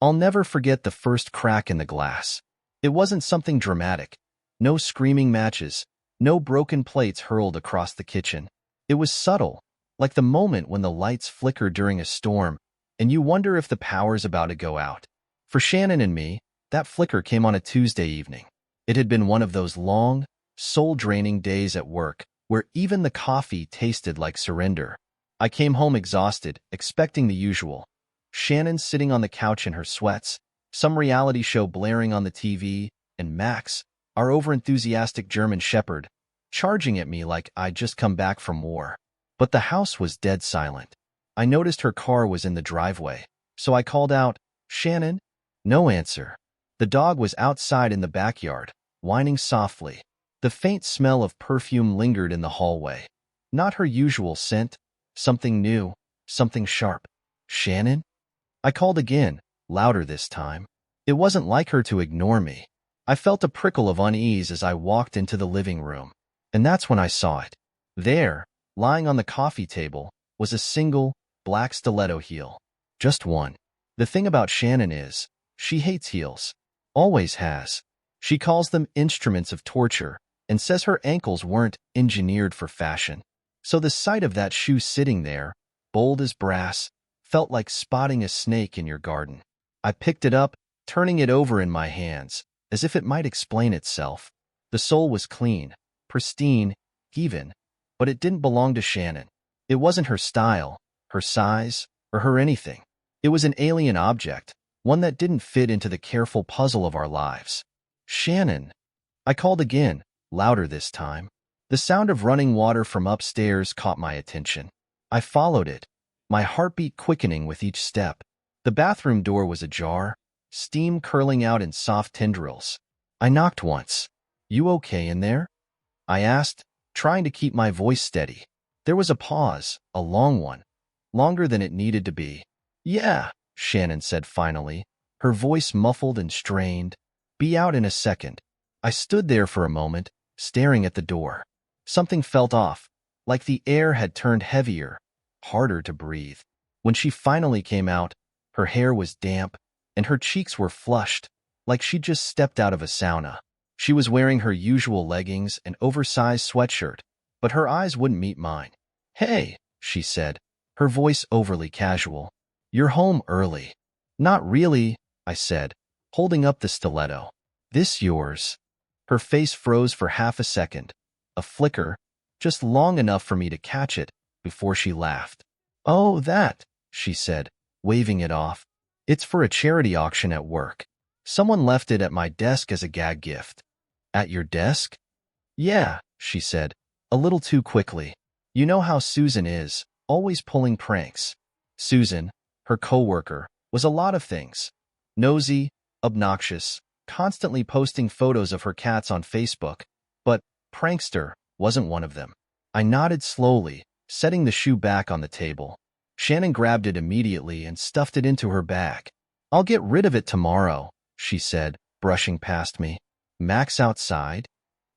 I'll never forget the first crack in the glass. It wasn't something dramatic. No screaming matches, no broken plates hurled across the kitchen. It was subtle, like the moment when the lights flicker during a storm, and you wonder if the power's about to go out. For Shannon and me, that flicker came on a Tuesday evening. It had been one of those long, soul-draining days at work, where even the coffee tasted like surrender. I came home exhausted, expecting the usual. Shannon sitting on the couch in her sweats, some reality show blaring on the TV, and Max, our overenthusiastic German shepherd, charging at me like I'd just come back from war. But the house was dead silent. I noticed her car was in the driveway, so I called out, "Shannon?" No answer. The dog was outside in the backyard, whining softly. The faint smell of perfume lingered in the hallway. Not her usual scent, something new, something sharp. "Shannon?" I called again, louder this time. It wasn't like her to ignore me. I felt a prickle of unease as I walked into the living room. And that's when I saw it. There, lying on the coffee table, was a single, black stiletto heel. Just one. The thing about Shannon is, she hates heels. Always has. She calls them instruments of torture and says her ankles weren't engineered for fashion. So the sight of that shoe sitting there, bold as brass, felt like spotting a snake in your garden. I picked it up, turning it over in my hands, as if it might explain itself. The sole was clean, pristine, even, but it didn't belong to Shannon. It wasn't her style, her size, or her anything. It was an alien object, one that didn't fit into the careful puzzle of our lives. "Shannon!" I called again, louder this time. The sound of running water from upstairs caught my attention. I followed it, my heartbeat quickening with each step. The bathroom door was ajar, steam curling out in soft tendrils. I knocked once. "You okay in there?" I asked, trying to keep my voice steady. There was a pause, a long one, longer than it needed to be. "Yeah," Shannon said finally, her voice muffled and strained. "Be out in a second." I stood there for a moment, staring at the door. Something felt off, like the air had turned heavier, harder to breathe. When she finally came out, her hair was damp, and her cheeks were flushed, like she'd just stepped out of a sauna. She was wearing her usual leggings and oversized sweatshirt, but her eyes wouldn't meet mine. "Hey," she said, her voice overly casual. "You're home early." "Not really," I said, holding up the stiletto. "This yours?" Her face froze for half a second, a flicker, just long enough for me to catch it, before she laughed. "Oh, that," she said, waving it off. "It's for a charity auction at work. Someone left it at my desk as a gag gift." "At your desk?" "Yeah," she said, a little too quickly. "You know how Susan is, always pulling pranks." Susan, her coworker, was a lot of things. Nosy, obnoxious, constantly posting photos of her cats on Facebook, but prankster wasn't one of them. I nodded slowly, setting the shoe back on the table. Shannon grabbed it immediately and stuffed it into her bag. "I'll get rid of it tomorrow," she said, brushing past me. "Max outside?"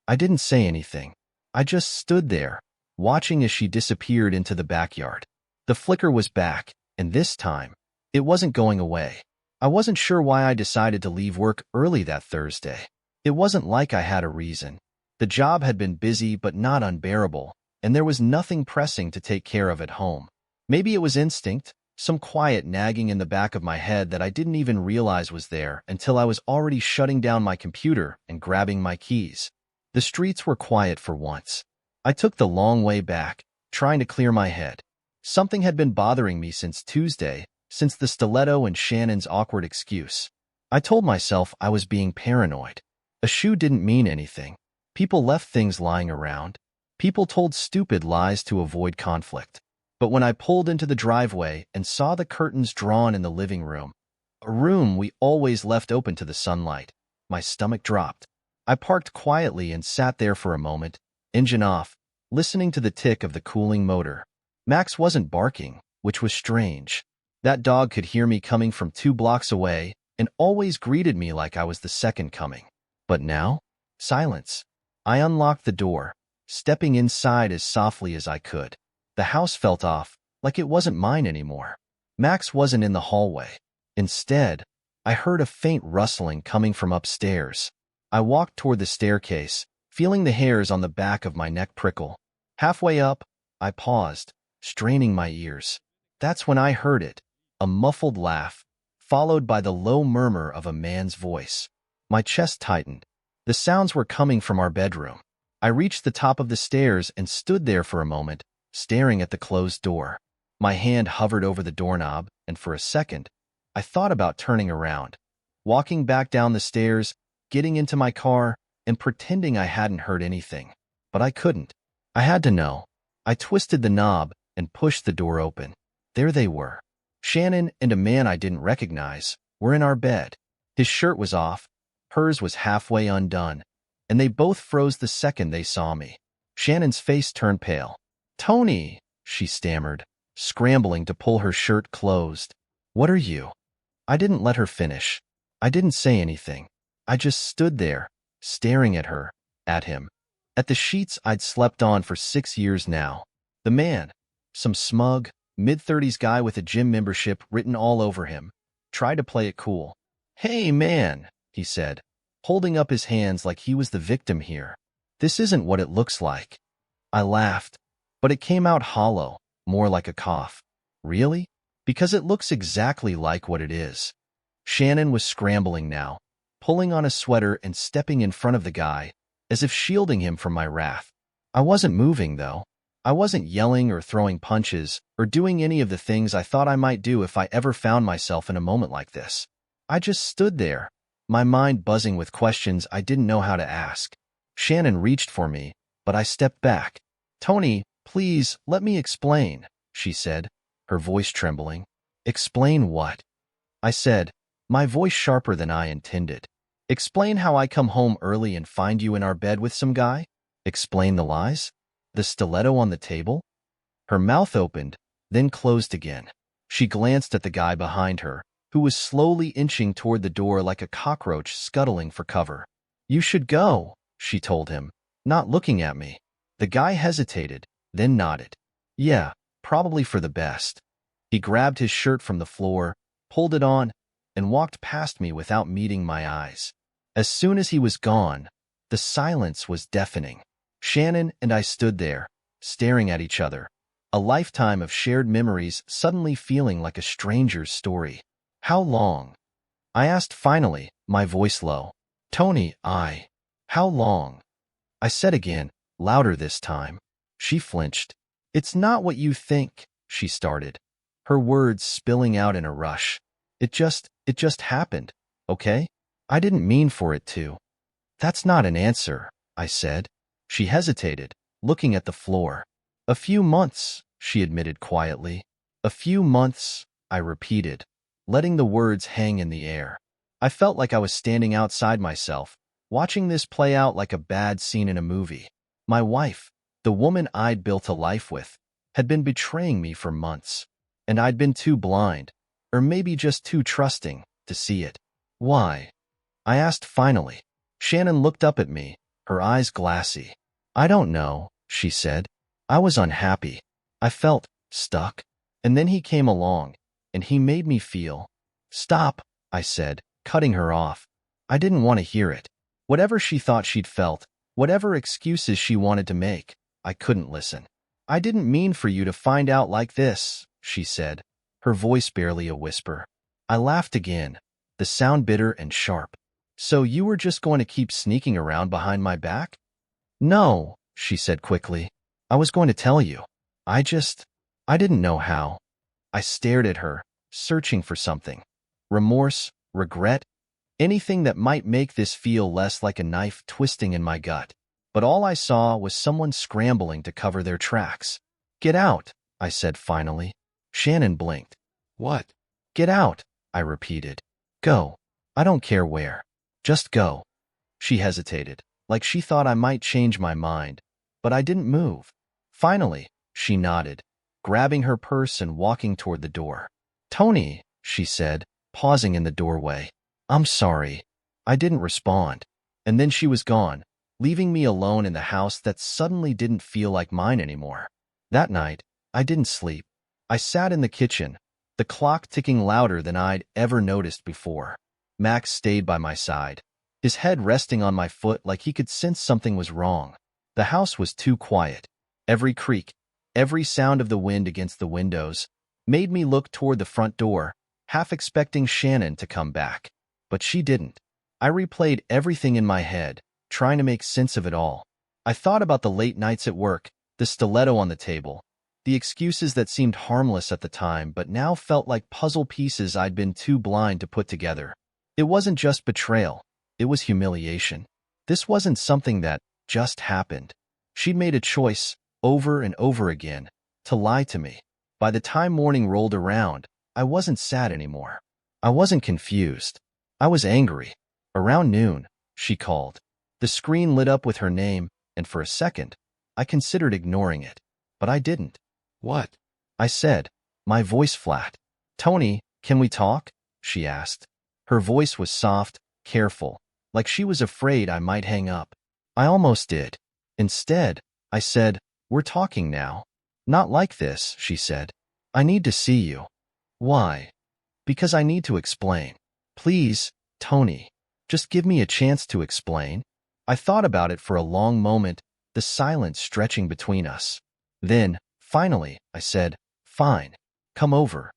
I didn't say anything. I just stood there, watching as she disappeared into the backyard. The flicker was back, and this time, it wasn't going away. I wasn't sure why I decided to leave work early that Thursday. It wasn't like I had a reason. The job had been busy but not unbearable, and there was nothing pressing to take care of at home. Maybe it was instinct, some quiet nagging in the back of my head that I didn't even realize was there until I was already shutting down my computer and grabbing my keys. The streets were quiet for once. I took the long way back, trying to clear my head. Something had been bothering me since Tuesday, since the stiletto and Shannon's awkward excuse. I told myself I was being paranoid. A shoe didn't mean anything. People left things lying around. People told stupid lies to avoid conflict. But when I pulled into the driveway and saw the curtains drawn in the living room, a room we always left open to the sunlight, my stomach dropped. I parked quietly and sat there for a moment, engine off, listening to the tick of the cooling motor. Max wasn't barking, which was strange. That dog could hear me coming from 2 blocks away and always greeted me like I was the second coming. But now, silence. I unlocked the door, stepping inside as softly as I could. The house felt off, like it wasn't mine anymore. Max wasn't in the hallway. Instead, I heard a faint rustling coming from upstairs. I walked toward the staircase, feeling the hairs on the back of my neck prickle. Halfway up, I paused, straining my ears. That's when I heard it, a muffled laugh, followed by the low murmur of a man's voice. My chest tightened. The sounds were coming from our bedroom. I reached the top of the stairs and stood there for a moment, staring at the closed door. My hand hovered over the doorknob, and for a second, I thought about turning around, walking back down the stairs, getting into my car, and pretending I hadn't heard anything. But I couldn't. I had to know. I twisted the knob and pushed the door open. There they were. Shannon and a man I didn't recognize were in our bed. His shirt was off, hers was halfway undone, and they both froze the second they saw me. Shannon's face turned pale. "Tony," she stammered, scrambling to pull her shirt closed. "What are you?" I didn't let her finish. I didn't say anything. I just stood there, staring at her, at him, at the sheets I'd slept on for 6 years now. The man, some smug, mid-30s guy with a gym membership written all over him, tried to play it cool. "Hey, man," he said, holding up his hands like he was the victim here. "This isn't what it looks like." I laughed, but it came out hollow, more like a cough. "Really? Because it looks exactly like what it is." Shannon was scrambling now, pulling on a sweater and stepping in front of the guy, as if shielding him from my wrath. I wasn't moving, though. I wasn't yelling or throwing punches or doing any of the things I thought I might do if I ever found myself in a moment like this. I just stood there, my mind buzzing with questions I didn't know how to ask. Shannon reached for me, but I stepped back. "Tony, please, let me explain," she said, her voice trembling. "Explain what?" I said, my voice sharper than I intended. "Explain how I come home early and find you in our bed with some guy? Explain the lies? The stiletto on the table?" Her mouth opened, then closed again. She glanced at the guy behind her, who was slowly inching toward the door like a cockroach scuttling for cover. "You should go," she told him, not looking at me. The guy hesitated, then nodded. "Yeah, probably for the best." He grabbed his shirt from the floor, pulled it on, and walked past me without meeting my eyes. As soon as he was gone, the silence was deafening. Shannon and I stood there, staring at each other, a lifetime of shared memories suddenly feeling like a stranger's story. "How long?" I asked finally, my voice low. "Tony, how long?" I said again, louder this time. She flinched. "It's not what you think," she started, her words spilling out in a rush. It just happened, okay? I didn't mean for it to." "That's not an answer," I said. She hesitated, looking at the floor. "A few months," she admitted quietly. "A few months," I repeated, letting the words hang in the air. I felt like I was standing outside myself, watching this play out like a bad scene in a movie. My wife, the woman I'd built a life with, had been betraying me for months, and I'd been too blind, or maybe just too trusting, to see it. "Why?" I asked finally. Shannon looked up at me, her eyes glassy. "I don't know," she said. "I was unhappy. I felt stuck. And then he came along, and he made me feel—" "Stop," I said, cutting her off. I didn't want to hear it. Whatever she thought she'd felt, whatever excuses she wanted to make, I couldn't listen. "I didn't mean for you to find out like this," she said, her voice barely a whisper. I laughed again, the sound bitter and sharp. "So you were just going to keep sneaking around behind my back?" "No," she said quickly. "I was going to tell you. I didn't know how." I stared at her, searching for something. Remorse, regret, anything that might make this feel less like a knife twisting in my gut. But all I saw was someone scrambling to cover their tracks. "Get out," I said finally. Shannon blinked. "What?" "Get out," I repeated. "Go. I don't care where. Just go." She hesitated, like she thought I might change my mind, but I didn't move. Finally, she nodded, grabbing her purse and walking toward the door. "Tony," she said, pausing in the doorway. "I'm sorry." I didn't respond. And then she was gone, leaving me alone in the house that suddenly didn't feel like mine anymore. That night, I didn't sleep. I sat in the kitchen, the clock ticking louder than I'd ever noticed before. Max stayed by my side, his head resting on my foot like he could sense something was wrong. The house was too quiet. Every creak, every sound of the wind against the windows, made me look toward the front door, half expecting Shannon to come back. But she didn't. I replayed everything in my head, trying to make sense of it all. I thought about the late nights at work, the stiletto on the table, the excuses that seemed harmless at the time but now felt like puzzle pieces I'd been too blind to put together. It wasn't just betrayal, it was humiliation. This wasn't something that just happened. She'd made a choice, over and over again, to lie to me. By the time morning rolled around, I wasn't sad anymore. I wasn't confused. I was angry. Around noon, she called. The screen lit up with her name, and for a second, I considered ignoring it. But I didn't. "What?" I said, my voice flat. "Tony, can we talk?" she asked. Her voice was soft, careful, like she was afraid I might hang up. I almost did. Instead, I said, "We're talking now." "Not like this," she said. "I need to see you." "Why?" "Because I need to explain." "Please, Tony, just give me a chance to explain." I thought about it for a long moment, the silence stretching between us. Then, finally, I said, "Fine, come over."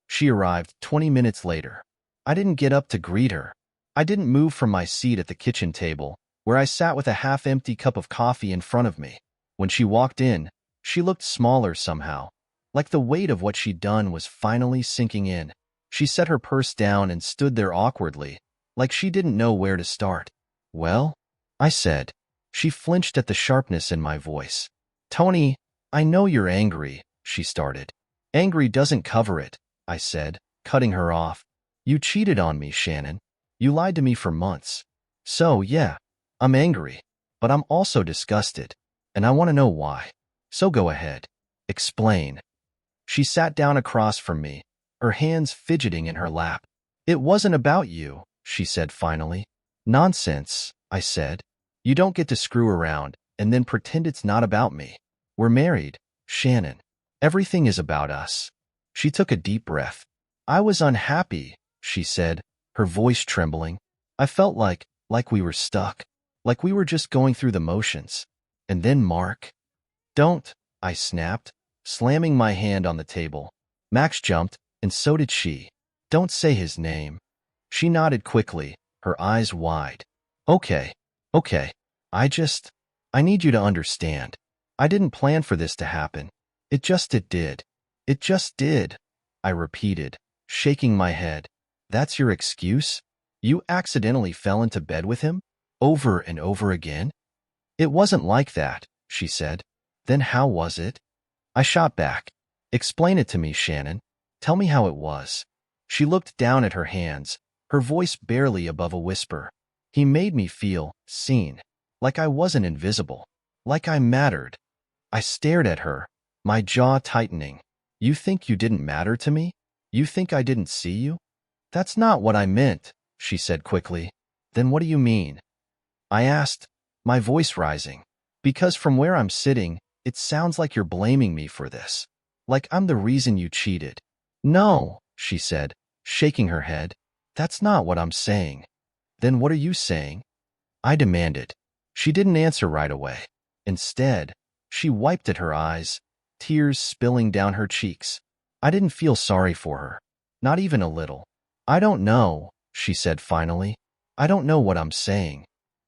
She arrived 20 minutes later. I didn't get up to greet her. I didn't move from my seat at the kitchen table, where I sat with a half-empty cup of coffee in front of me. When she walked in, she looked smaller somehow, like the weight of what she'd done was finally sinking in. She set her purse down and stood there awkwardly, like she didn't know where to start. "Well?" I said. She flinched at the sharpness in my voice. "Tony, I know you're angry," she started. "Angry doesn't cover it," I said, cutting her off. "You cheated on me, Shannon. You lied to me for months. So, yeah, I'm angry, but I'm also disgusted, and I want to know why. So go ahead. Explain." She sat down across from me, her hands fidgeting in her lap. "It wasn't about you," she said finally. "Nonsense," I said. "You don't get to screw around and then pretend it's not about me. We're married, Shannon. Everything is about us." She took a deep breath. "I was unhappy," she said, her voice trembling. "I felt like we were stuck, like we were just going through the motions. And then Mark—" "Don't," I snapped, slamming my hand on the table. Max jumped, and so did she. "Don't say his name." She nodded quickly, her eyes wide. Okay. I need you to understand. I didn't plan for this to happen. It did. It just did," I repeated, shaking my head. "That's your excuse? You accidentally fell into bed with him? Over and over again?" "It wasn't like that," she said. "Then how was it?" I shot back. "Explain it to me, Shannon. Tell me how it was." She looked down at her hands, her voice barely above a whisper. "He made me feel seen, like I wasn't invisible, like I mattered." I stared at her, my jaw tightening. "You think you didn't matter to me? You think I didn't see you?" "That's not what I meant," she said quickly. "Then what do you mean?" I asked, my voice rising. "Because from where I'm sitting, it sounds like you're blaming me for this. Like I'm the reason you cheated." "No," she said, shaking her head. "That's not what I'm saying." "Then what are you saying?" I demanded. She didn't answer right away. Instead, she wiped at her eyes, tears spilling down her cheeks. I didn't feel sorry for her, not even a little. "I don't know," she said finally. "I don't know what I'm saying."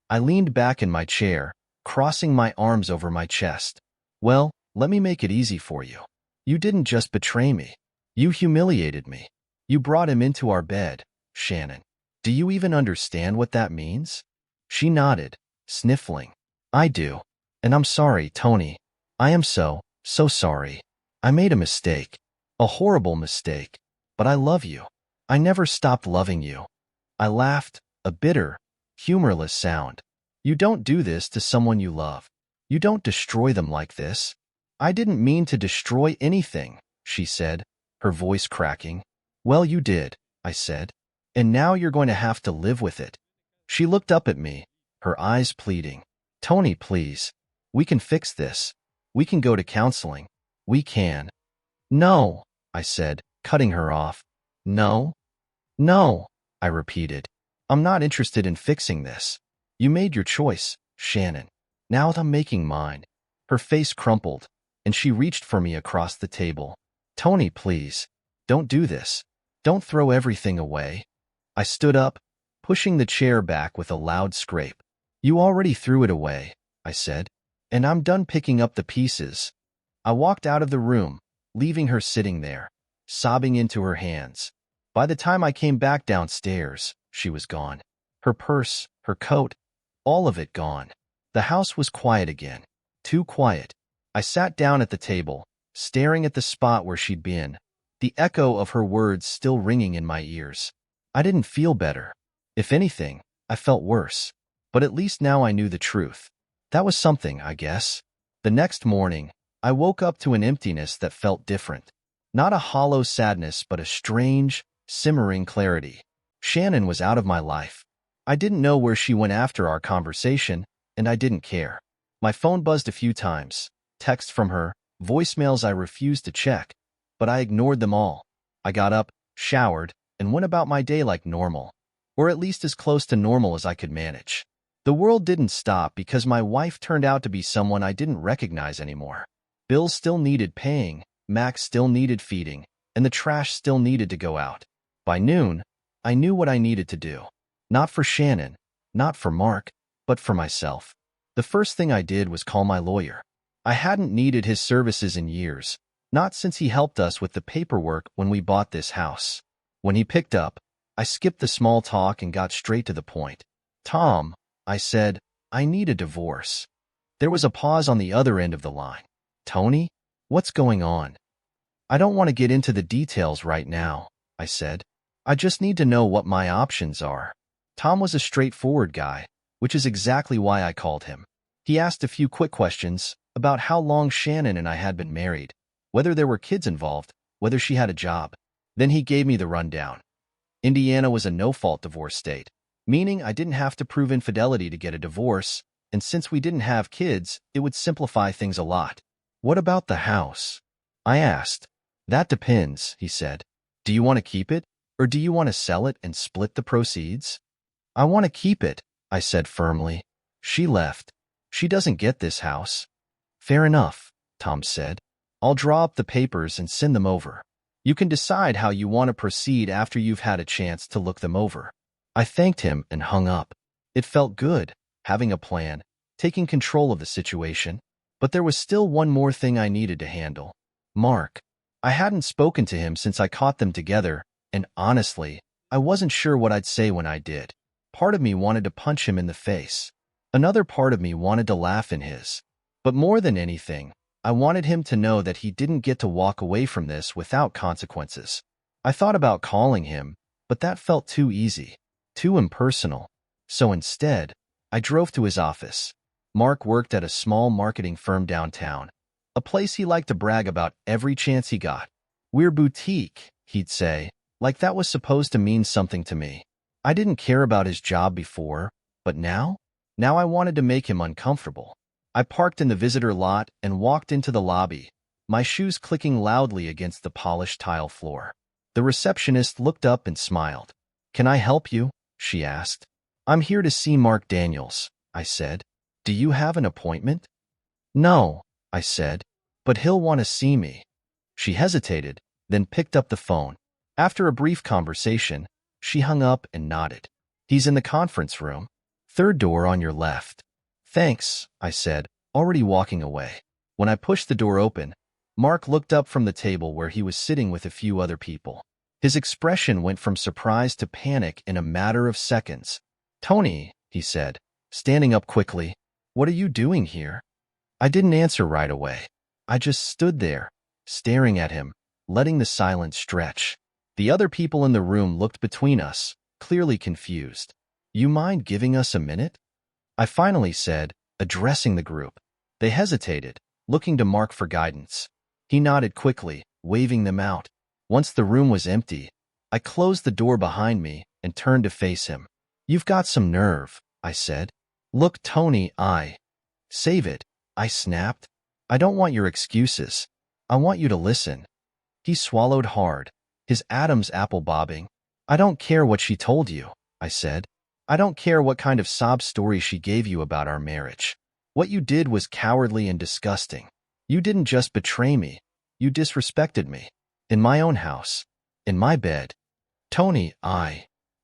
I leaned back in my chair, crossing my arms over my chest. "Well, let me make it easy for you. You didn't just betray me. You humiliated me. You brought him into our bed, Shannon. Do you even understand what that means?" She nodded, sniffling. "I do. And I'm sorry, Tony. I am so sorry. I made a mistake. A horrible mistake. But I love you. I never stopped loving you." I laughed, a bitter, humorless sound. "You don't do this to someone you love. You don't destroy them like this." "I didn't mean to destroy anything," she said, her voice cracking. "Well, you did," I said. "And now you're going to have to live with it." She looked up at me, her eyes pleading. "Tony, please. We can fix this. We can go to counseling. We can." "No," I said, cutting her off. "No? No," I repeated. I'm not interested in fixing this. You made your choice, Shannon. Now I'm making mine. Her face crumpled, and she reached for me across the table. Tony, please. Don't do this. Don't throw everything away. I stood up, pushing the chair back with a loud scrape. You already threw it away, I said, and I'm done picking up the pieces. I walked out of the room, leaving her sitting there, sobbing into her hands. By the time I came back downstairs, she was gone. Her purse, her coat, all of it gone. The house was quiet again. Too quiet. I sat down at the table, staring at the spot where she'd been, the echo of her words still ringing in my ears. I didn't feel better. If anything, I felt worse. But at least now I knew the truth. That was something, I guess. The next morning, I woke up to an emptiness that felt different. Not a hollow sadness, but a strange, simmering clarity. Shannon was out of my life. I didn't know where she went after our conversation, and I didn't care. My phone buzzed a few times. Texts from her, voicemails I refused to check, but I ignored them all. I got up, showered, and went about my day like normal, or at least as close to normal as I could manage. The world didn't stop because my wife turned out to be someone I didn't recognize anymore. Bills still needed paying, Max still needed feeding, and the trash still needed to go out. By noon, I knew what I needed to do. Not for Shannon, not for Mark, but for myself. The first thing I did was call my lawyer. I hadn't needed his services in years, not since he helped us with the paperwork when we bought this house. When he picked up, I skipped the small talk and got straight to the point. Tom, I said, I need a divorce. There was a pause on the other end of the line. Tony, what's going on? I don't want to get into the details right now, I said. I just need to know what my options are. Tom was a straightforward guy, which is exactly why I called him. He asked a few quick questions about how long Shannon and I had been married, whether there were kids involved, whether she had a job. Then he gave me the rundown. Indiana was a no-fault divorce state, meaning I didn't have to prove infidelity to get a divorce, and since we didn't have kids, it would simplify things a lot. What about the house? I asked. That depends, he said. Do you want to keep it, or do you want to sell it and split the proceeds? I want to keep it, I said firmly. She left. She doesn't get this house. Fair enough, Tom said. I'll draw up the papers and send them over. You can decide how you want to proceed after you've had a chance to look them over. I thanked him and hung up. It felt good, having a plan, taking control of the situation, but there was still one more thing I needed to handle. Mark. I hadn't spoken to him since I caught them together, and honestly, I wasn't sure what I'd say when I did. Part of me wanted to punch him in the face. Another part of me wanted to laugh in his. But more than anything, I wanted him to know that he didn't get to walk away from this without consequences. I thought about calling him, but that felt too easy, too impersonal. So instead, I drove to his office. Mark worked at a small marketing firm downtown, a place he liked to brag about every chance he got. We're boutique, he'd say, like that was supposed to mean something to me. I didn't care about his job before, but now? Now I wanted to make him uncomfortable. I parked in the visitor lot and walked into the lobby, my shoes clicking loudly against the polished tile floor. The receptionist looked up and smiled. Can I help you? She asked. I'm here to see Mark Daniels, I said. Do you have an appointment? No, I said, but he'll want to see me. She hesitated, then picked up the phone. After a brief conversation, she hung up and nodded. He's in the conference room. Third door on your left. Thanks, I said, already walking away. When I pushed the door open, Mark looked up from the table where he was sitting with a few other people. His expression went from surprise to panic in a matter of seconds. Tony, he said, standing up quickly, what are you doing here? I didn't answer right away. I just stood there, staring at him, letting the silence stretch. The other people in the room looked between us, clearly confused. You mind giving us a minute? I finally said, addressing the group. They hesitated, looking to Mark for guidance. He nodded quickly, waving them out. Once the room was empty, I closed the door behind me and turned to face him. You've got some nerve, I said. Look, Tony, Save it, I snapped. I don't want your excuses. I want you to listen. He swallowed hard, his Adam's apple bobbing. I don't care what she told you, I said. I don't care what kind of sob story she gave you about our marriage. What you did was cowardly and disgusting. You didn't just betray me. You disrespected me. In my own house. In my bed. Tony,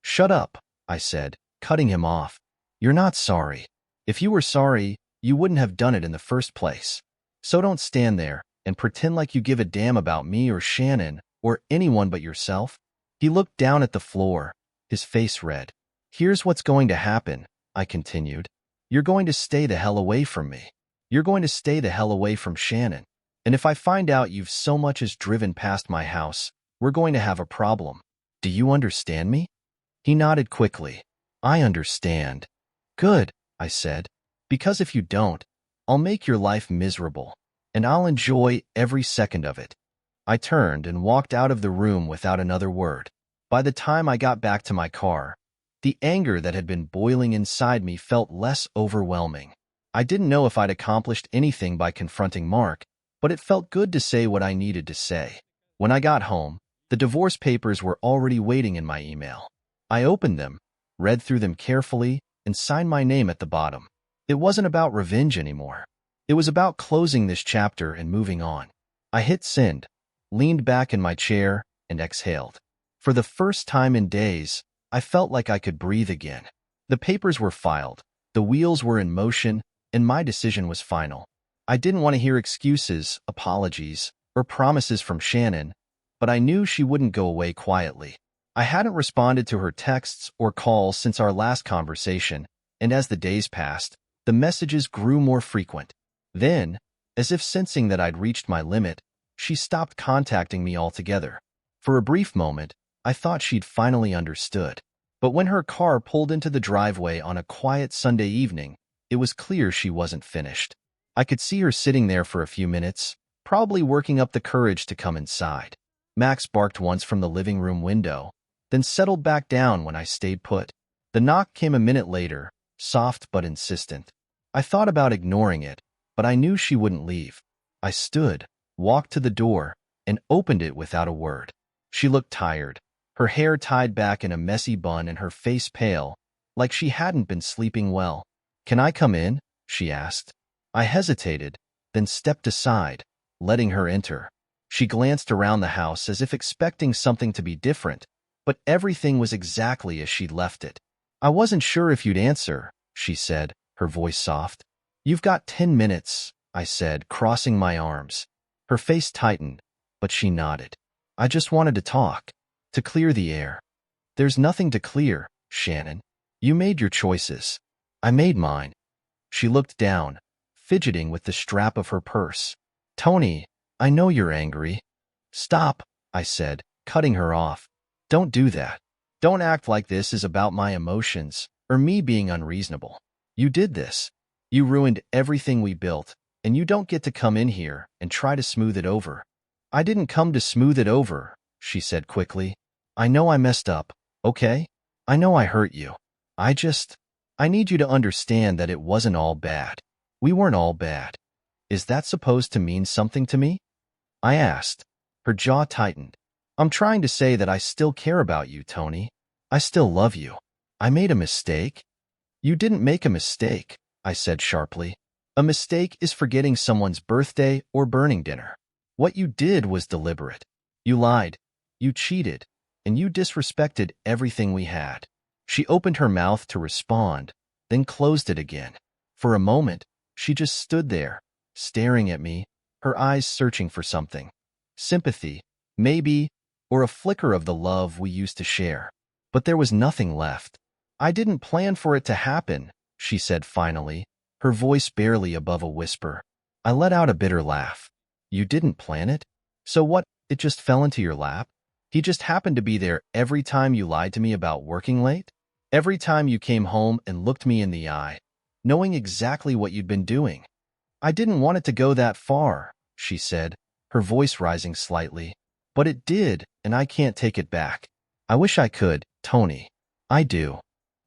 Shut up, I said, cutting him off. You're not sorry. If you were sorry, you wouldn't have done it in the first place. So don't stand there and pretend like you give a damn about me or Shannon or anyone but yourself. He looked down at the floor, his face red. Here's what's going to happen, I continued. You're going to stay the hell away from me. You're going to stay the hell away from Shannon. And if I find out you've so much as driven past my house, we're going to have a problem. Do you understand me? He nodded quickly. I understand. Good, I said. Because if you don't, I'll make your life miserable, and I'll enjoy every second of it. I turned and walked out of the room without another word. By the time I got back to my car, the anger that had been boiling inside me felt less overwhelming. I didn't know if I'd accomplished anything by confronting Mark, but it felt good to say what I needed to say. When I got home, the divorce papers were already waiting in my email. I opened them, read through them carefully, and signed my name at the bottom. It wasn't about revenge anymore. It was about closing this chapter and moving on. I hit send, leaned back in my chair, and exhaled. For the first time in days, I felt like I could breathe again. The papers were filed, the wheels were in motion, and my decision was final. I didn't want to hear excuses, apologies, or promises from Shannon, but I knew she wouldn't go away quietly. I hadn't responded to her texts or calls since our last conversation, and as the days passed, the messages grew more frequent. Then, as if sensing that I'd reached my limit, she stopped contacting me altogether. For a brief moment, I thought she'd finally understood. But when her car pulled into the driveway on a quiet Sunday evening, it was clear she wasn't finished. I could see her sitting there for a few minutes, probably working up the courage to come inside. Max barked once from the living room window, then settled back down when I stayed put. The knock came a minute later, soft but insistent. I thought about ignoring it, but I knew she wouldn't leave. I stood, walked to the door, and opened it without a word. She looked tired, her hair tied back in a messy bun and her face pale, like she hadn't been sleeping well. "Can I come in?" she asked. I hesitated, then stepped aside, letting her enter. She glanced around the house as if expecting something to be different, but everything was exactly as she'd left it. "I wasn't sure if you'd answer," she said, her voice soft. "You've got 10 minutes, I said, crossing my arms. Her face tightened, but she nodded. "I just wanted to talk, to clear the air." "There's nothing to clear, Shannon. You made your choices. I made mine." She looked down, fidgeting with the strap of her purse. "Tony, I know you're angry." "Stop," I said, cutting her off. "Don't do that. Don't act like this is about my emotions or me being unreasonable. You did this. You ruined everything we built, and you don't get to come in here and try to smooth it over." "I didn't come to smooth it over," she said quickly. "I know I messed up, okay? I know I hurt you. I need you to understand that it wasn't all bad. We weren't all bad." "Is that supposed to mean something to me?" I asked. Her jaw tightened. "I'm trying to say that I still care about you, Tony. I still love you. I made a mistake." "You didn't make a mistake," I said sharply. "A mistake is forgetting someone's birthday or burning dinner. What you did was deliberate. You lied, you cheated, and you disrespected everything we had." She opened her mouth to respond, then closed it again. For a moment, she just stood there, staring at me, her eyes searching for something. Sympathy, maybe, or a flicker of the love we used to share. But there was nothing left. "I didn't plan for it to happen," she said finally, her voice barely above a whisper. I let out a bitter laugh. "You didn't plan it? So what, it just fell into your lap? He just happened to be there every time you lied to me about working late? Every time you came home and looked me in the eye, knowing exactly what you'd been doing?" "I didn't want it to go that far," she said, her voice rising slightly. "But it did, and I can't take it back. I wish I could, Tony. I do."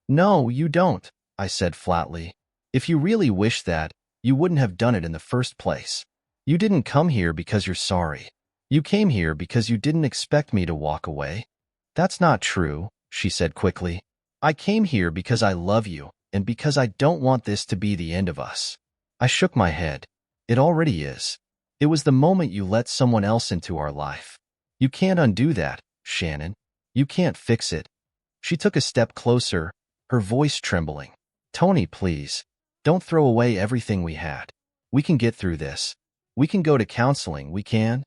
"No, you don't," I said flatly. "If you really wish that, you wouldn't have done it in the first place. You didn't come here because you're sorry. You came here because you didn't expect me to walk away." "That's not true," she said quickly. I came here because I love you and because I don't want this to be the end of us. I shook my head. It already is. It was the moment you let someone else into our life. You can't undo that, Shannon. You can't fix it. She took a step closer, her voice trembling. Tony, please, don't throw away everything we had. We can get through this. We can go to counseling, we can.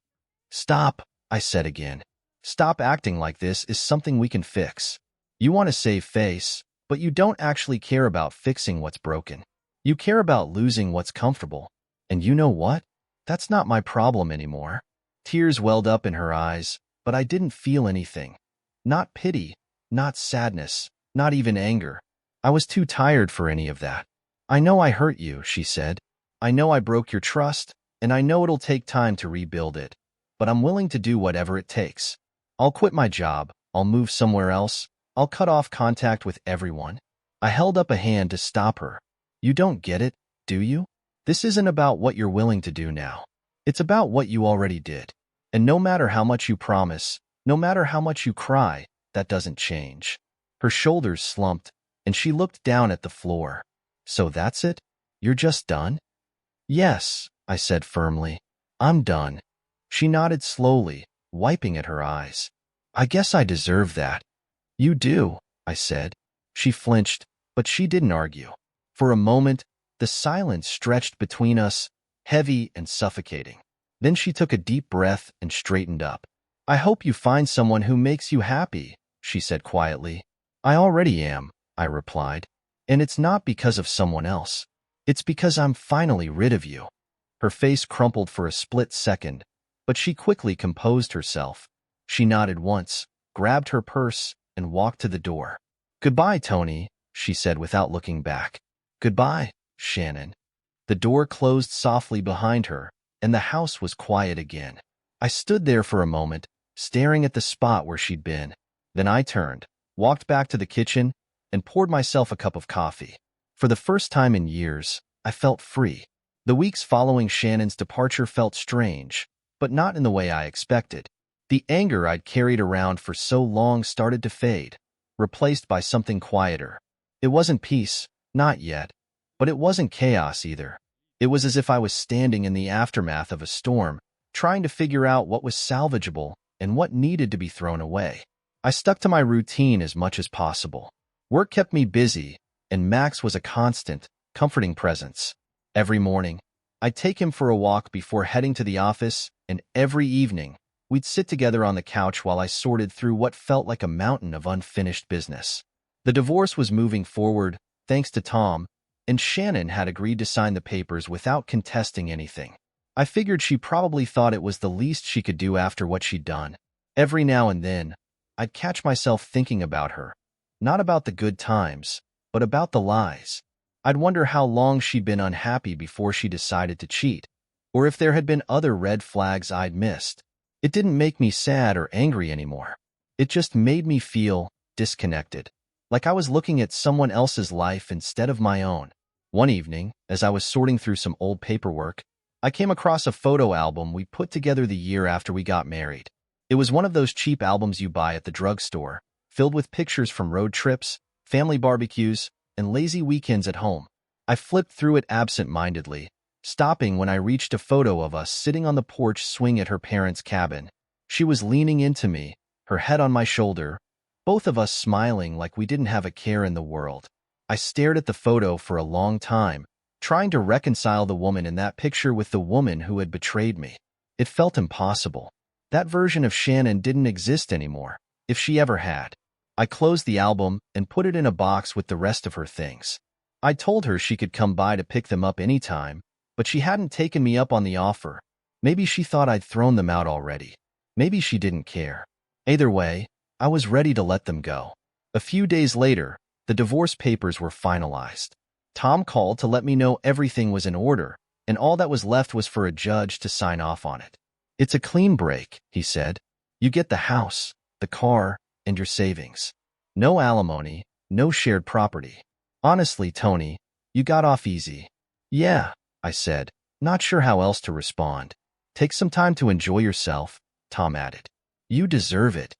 Stop, I said again. Stop acting like this is something we can fix. You want to save face, but you don't actually care about fixing what's broken. You care about losing what's comfortable. And you know what? That's not my problem anymore. Tears welled up in her eyes, but I didn't feel anything. Not pity, not sadness, not even anger. I was too tired for any of that. I know I hurt you, she said. I know I broke your trust, and I know it'll take time to rebuild it. But I'm willing to do whatever it takes. I'll quit my job. I'll move somewhere else. I'll cut off contact with everyone. I held up a hand to stop her. You don't get it, do you? This isn't about what you're willing to do now. It's about what you already did. And no matter how much you promise, no matter how much you cry, that doesn't change. Her shoulders slumped, and she looked down at the floor. So that's it? You're just done? Yes, I said firmly. I'm done. She nodded slowly, wiping at her eyes. I guess I deserve that. You do, I said. She flinched, but she didn't argue. For a moment, the silence stretched between us, heavy and suffocating. Then she took a deep breath and straightened up. I hope you find someone who makes you happy, she said quietly. I already am, I replied. And it's not because of someone else. It's because I'm finally rid of you. Her face crumpled for a split second, but she quickly composed herself. She nodded once, grabbed her purse, and walked to the door. Goodbye, Tony, she said without looking back. Goodbye, Shannon. The door closed softly behind her, and the house was quiet again. I stood there for a moment, staring at the spot where she'd been. Then I turned, walked back to the kitchen, and poured myself a cup of coffee. For the first time in years, I felt free. The weeks following Shannon's departure felt strange, but not in the way I expected. The anger I'd carried around for so long started to fade, replaced by something quieter. It wasn't peace, not yet, but it wasn't chaos either. It was as if I was standing in the aftermath of a storm, trying to figure out what was salvageable and what needed to be thrown away. I stuck to my routine as much as possible. Work kept me busy, and Max was a constant, comforting presence. Every morning, I'd take him for a walk before heading to the office, and every evening, we'd sit together on the couch while I sorted through what felt like a mountain of unfinished business. The divorce was moving forward, thanks to Tom, and Shannon had agreed to sign the papers without contesting anything. I figured she probably thought it was the least she could do after what she'd done. Every now and then, I'd catch myself thinking about her. Not about the good times, but about the lies. I'd wonder how long she'd been unhappy before she decided to cheat, or if there had been other red flags I'd missed. It didn't make me sad or angry anymore. It just made me feel disconnected, like I was looking at someone else's life instead of my own. One evening, as I was sorting through some old paperwork, I came across a photo album we put together the year after we got married. It was one of those cheap albums you buy at the drugstore, filled with pictures from road trips, family barbecues, and lazy weekends at home. I flipped through it absent-mindedly, stopping when I reached a photo of us sitting on the porch swing at her parents' cabin. She was leaning into me, her head on my shoulder, both of us smiling like we didn't have a care in the world. I stared at the photo for a long time, trying to reconcile the woman in that picture with the woman who had betrayed me. It felt impossible. That version of Shannon didn't exist anymore, if she ever had. I closed the album and put it in a box with the rest of her things. I told her she could come by to pick them up anytime, but she hadn't taken me up on the offer. Maybe she thought I'd thrown them out already. Maybe she didn't care. Either way, I was ready to let them go. A few days later, the divorce papers were finalized. Tom called to let me know everything was in order, and all that was left was for a judge to sign off on it. It's a clean break, he said. You get the house, the car, and your savings. No alimony, no shared property. Honestly, Tony, you got off easy. Yeah, I said, not sure how else to respond. Take some time to enjoy yourself, Tom added. You deserve it.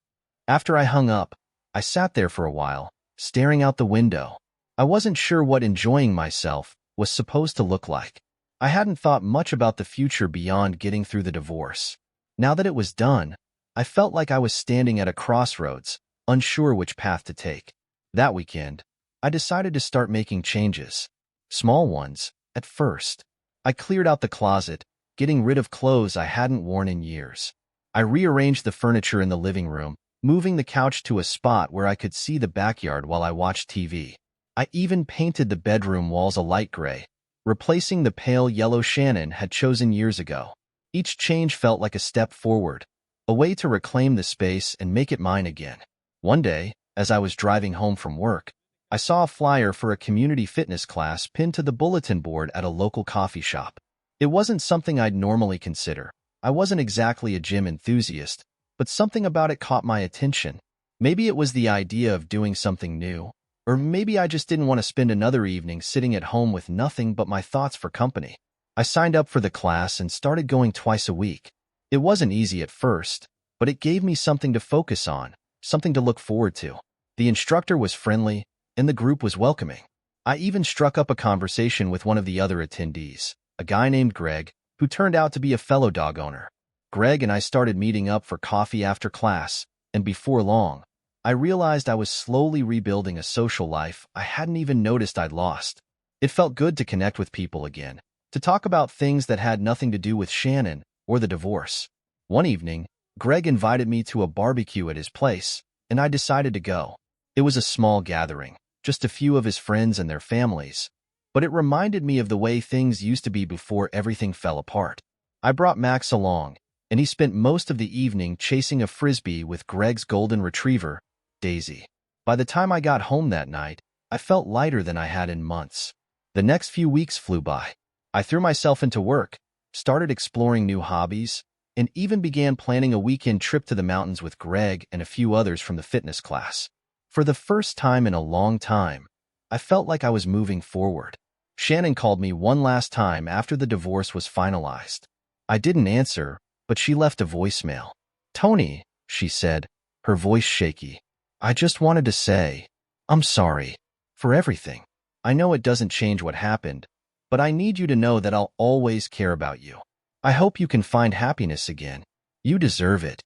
After I hung up, I sat there for a while, staring out the window. I wasn't sure what enjoying myself was supposed to look like. I hadn't thought much about the future beyond getting through the divorce. Now that it was done, I felt like I was standing at a crossroads, unsure which path to take. That weekend, I decided to start making changes. Small ones, at first. I cleared out the closet, getting rid of clothes I hadn't worn in years. I rearranged the furniture in the living room, moving the couch to a spot where I could see the backyard while I watched TV. I even painted the bedroom walls a light gray, replacing the pale yellow Shannon had chosen years ago. Each change felt like a step forward, a way to reclaim the space and make it mine again. One day, as I was driving home from work, I saw a flyer for a community fitness class pinned to the bulletin board at a local coffee shop. It wasn't something I'd normally consider. I wasn't exactly a gym enthusiast, but something about it caught my attention. Maybe it was the idea of doing something new, or maybe I just didn't want to spend another evening sitting at home with nothing but my thoughts for company. I signed up for the class and started going twice a week. It wasn't easy at first, but it gave me something to focus on, something to look forward to. The instructor was friendly, and the group was welcoming. I even struck up a conversation with one of the other attendees, a guy named Greg, who turned out to be a fellow dog owner. Greg and I started meeting up for coffee after class, and before long, I realized I was slowly rebuilding a social life I hadn't even noticed I'd lost. It felt good to connect with people again, to talk about things that had nothing to do with Shannon or the divorce. One evening, Greg invited me to a barbecue at his place, and I decided to go. It was a small gathering, just a few of his friends and their families, but it reminded me of the way things used to be before everything fell apart. I brought Max along, and he spent most of the evening chasing a frisbee with Greg's golden retriever, Daisy. By the time I got home that night, I felt lighter than I had in months. The next few weeks flew by. I threw myself into work, started exploring new hobbies, and even began planning a weekend trip to the mountains with Greg and a few others from the fitness class. For the first time in a long time, I felt like I was moving forward. Shannon called me one last time after the divorce was finalized. I didn't answer, but she left a voicemail. "Tony," she said, her voice shaky. "I just wanted to say, I'm sorry for everything. I know it doesn't change what happened, but I need you to know that I'll always care about you. I hope you can find happiness again. You deserve it."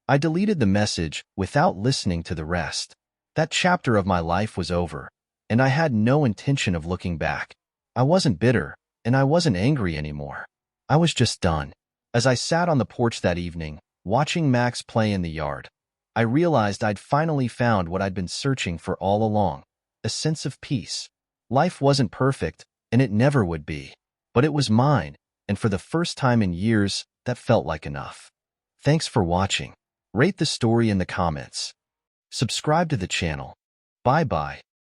I deleted the message without listening to the rest. That chapter of my life was over, and I had no intention of looking back. I wasn't bitter, and I wasn't angry anymore. I was just done. As I sat on the porch that evening, watching Max play in the yard, I realized I'd finally found what I'd been searching for all along, a sense of peace. Life wasn't perfect, and it never would be, but it was mine, and for the first time in years, that felt like enough. Thanks for watching. Rate the story in the comments. Subscribe to the channel. Bye-bye.